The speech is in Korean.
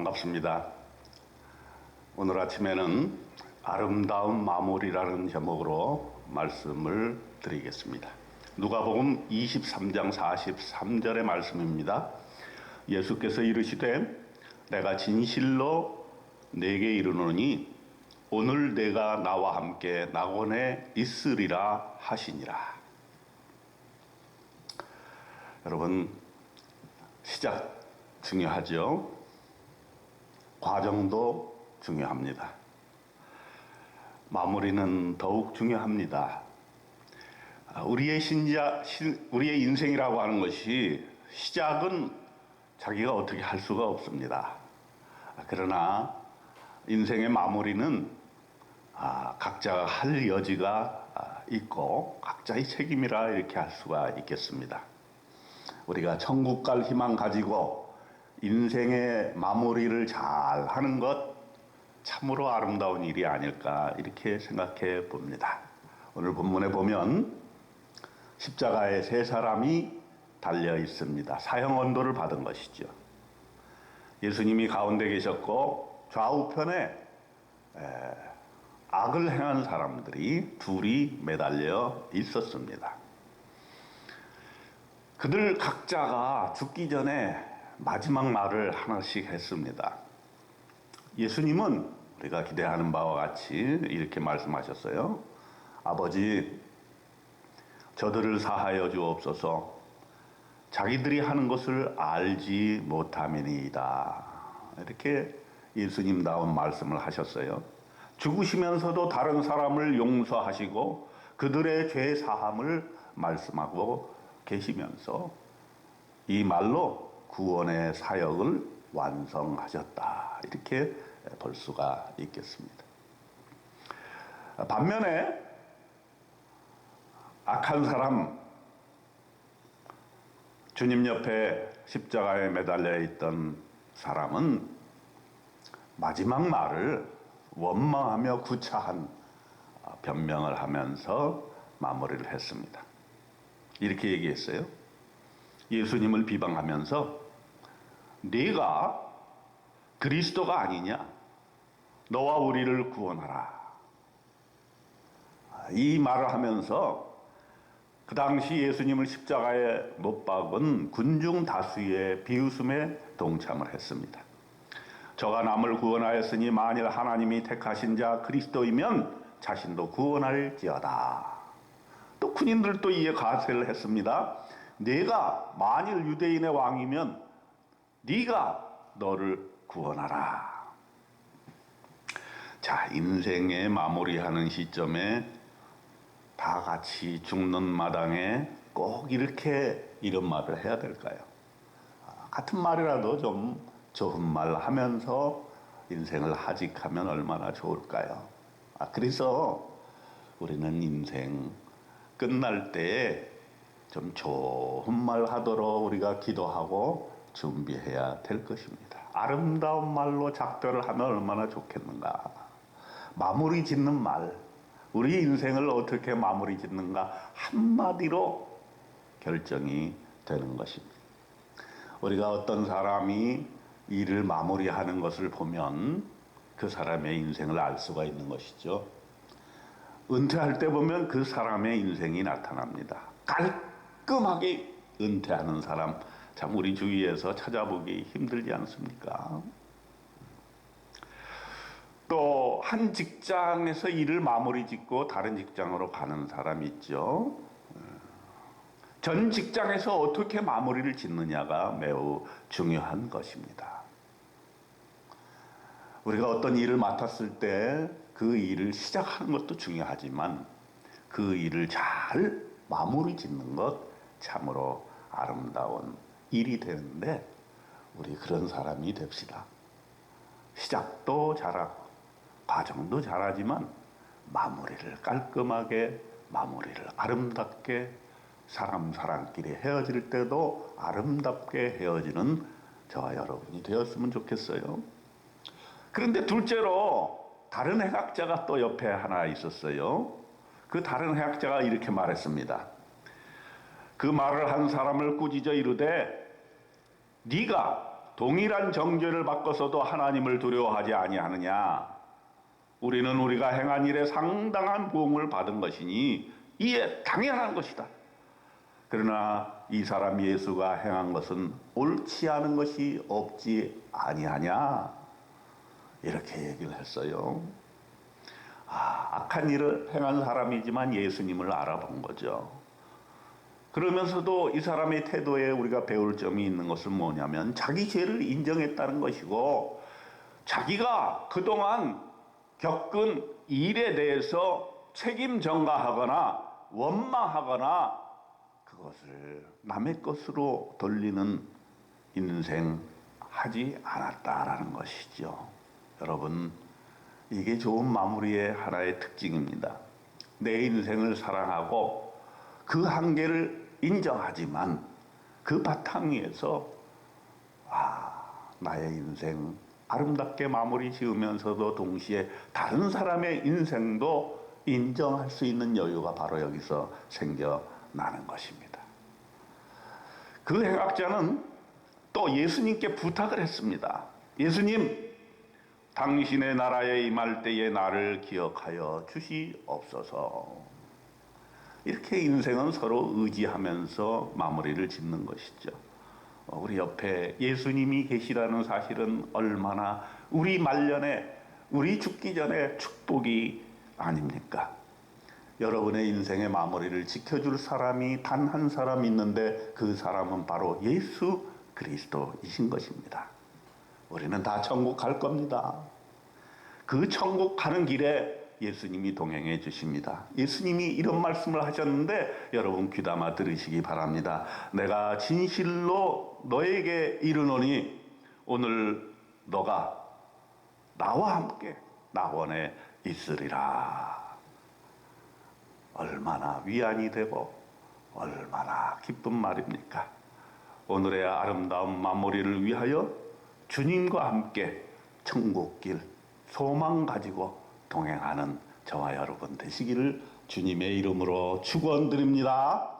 반갑습니다. 오늘 아침에는 아름다운 마무리라는 제목으로 말씀을 드리겠습니다. 누가복음 23장 43절의 말씀입니다. 예수께서 이르시되 내가 진실로 네게 이르노니 오늘 내가 나와 함께 낙원에 있으리라 하시니라. 여러분, 시작 중요하죠. 과정도 중요합니다. 마무리는 더욱 중요합니다. 우리의 인생이라고 하는 것이 시작은 자기가 어떻게 할 수가 없습니다. 그러나 인생의 마무리는 각자가 할 여지가 있고 각자의 책임이라 이렇게 할 수가 있겠습니다. 우리가 천국 갈 희망 가지고 인생의 마무리를 잘 하는 것 참으로 아름다운 일이 아닐까 이렇게 생각해 봅니다. 오늘 본문에 보면 십자가에 세 사람이 달려 있습니다. 사형 언도를 받은 것이죠. 예수님이 가운데 계셨고 좌우편에 악을 행한 사람들이 둘이 매달려 있었습니다. 그들 각자가 죽기 전에 마지막 말을 하나씩 했습니다. 예수님은 우리가 기대하는 바와 같이 이렇게 말씀하셨어요. 아버지, 저들을 사하여 주옵소서. 자기들이 하는 것을 알지 못함이니이다. 이렇게 예수님다운 말씀을 하셨어요. 죽으시면서도 다른 사람을 용서하시고 그들의 죄 사함을 말씀하고 계시면서 이 말로 구원의 사역을 완성하셨다. 이렇게 볼 수가 있겠습니다. 반면에 악한 사람, 주님 옆에 십자가에 매달려 있던 사람은 마지막 말을 원망하며 구차한 변명을 하면서 마무리를 했습니다. 이렇게 얘기했어요. 예수님을 비방하면서 네가 그리스도가 아니냐? 너와 우리를 구원하라. 이 말을 하면서 그 당시 예수님을 십자가에 못 박은 군중 다수의 비웃음에 동참을 했습니다. 저가 남을 구원하였으니 만일 하나님이 택하신 자 그리스도이면 자신도 구원할지어다. 또 군인들도 이에 가세를 했습니다. 네가 만일 유대인의 왕이면 네가 너를 구원하라. 자, 인생의 마무리하는 시점에 다 같이 죽는 마당에 꼭 이렇게 이런 말을 해야 될까요? 같은 말이라도 좀 좋은 말 하면서 인생을 하직하면 얼마나 좋을까요? 그래서 우리는 인생 끝날 때 좀 좋은 말 하도록 우리가 기도하고 준비해야 될 것입니다. 아름다운 말로 작별을 하면 얼마나 좋겠는가. 마무리 짓는 말, 우리 인생을 어떻게 마무리 짓는가 한마디로 결정이 되는 것입니다. 우리가 어떤 사람이 일을 마무리하는 것을 보면 그 사람의 인생을 알 수가 있는 것이죠. 은퇴할 때 보면 그 사람의 인생이 나타납니다. 깔끔하게 은퇴하는 사람 참 우리 주위에서 찾아보기 힘들지 않습니까? 또 한 직장에서 일을 마무리 짓고 다른 직장으로 가는 사람이 있죠. 전 직장에서 어떻게 마무리를 짓느냐가 매우 중요한 것입니다. 우리가 어떤 일을 맡았을 때 그 일을 시작하는 것도 중요하지만 그 일을 잘 마무리 짓는 것 참으로 아름다운 일이 되는데 우리 그런 사람이 됩시다. 시작도 잘하고 과정도 잘하지만 마무리를 깔끔하게, 마무리를 아름답게, 사람끼리 헤어질 때도 아름답게 헤어지는 저와 여러분이 되었으면 좋겠어요. 그런데 둘째로 다른 해학자가 또 옆에 하나 있었어요. 그 다른 해학자가 이렇게 말했습니다. 그 말을 한 사람을 꾸짖어 이르되 네가 동일한 정죄를 받고서도 하나님을 두려워하지 아니하느냐? 우리는 우리가 행한 일에 상당한 보응을 받은 것이니 이에 당연한 것이다. 그러나 이 사람 예수가 행한 것은 옳지 않은 것이 없지 아니하냐? 이렇게 얘기를 했어요. 악한 일을 행한 사람이지만 예수님을 알아본 거죠. 그러면서도 이 사람의 태도에 우리가 배울 점이 있는 것은 뭐냐면 자기 죄를 인정했다는 것이고 자기가 그동안 겪은 일에 대해서 책임 전가하거나 원망하거나 그것을 남의 것으로 돌리는 인생 하지 않았다라는 것이죠. 여러분, 이게 좋은 마무리의 하나의 특징입니다. 내 인생을 사랑하고 그 한계를 인정하지만 그 바탕 위에서 나의 인생 아름답게 마무리 지으면서도 동시에 다른 사람의 인생도 인정할 수 있는 여유가 바로 여기서 생겨나는 것입니다. 그 행악자는 또 예수님께 부탁을 했습니다. 예수님, 당신의 나라에 임할 때에 나를 기억하여 주시옵소서. 이렇게 인생은 서로 의지하면서 마무리를 짓는 것이죠. 우리 옆에 예수님이 계시라는 사실은 얼마나 우리 말년에, 우리 죽기 전에 축복이 아닙니까? 여러분의 인생의 마무리를 지켜줄 사람이 단 한 사람 있는데 그 사람은 바로 예수 그리스도이신 것입니다. 우리는 다 천국 갈 겁니다. 그 천국 가는 길에 예수님이 동행해 주십니다. 예수님이 이런 말씀을 하셨는데 여러분 귀담아 들으시기 바랍니다. 내가 진실로 너에게 이르노니 오늘 너가 나와 함께 낙원에 있으리라. 얼마나 위안이 되고 얼마나 기쁜 말입니까? 오늘의 아름다운 마무리를 위하여 주님과 함께 천국길 소망 가지고 동행하는 저와 여러분 되시기를 주님의 이름으로 축원드립니다.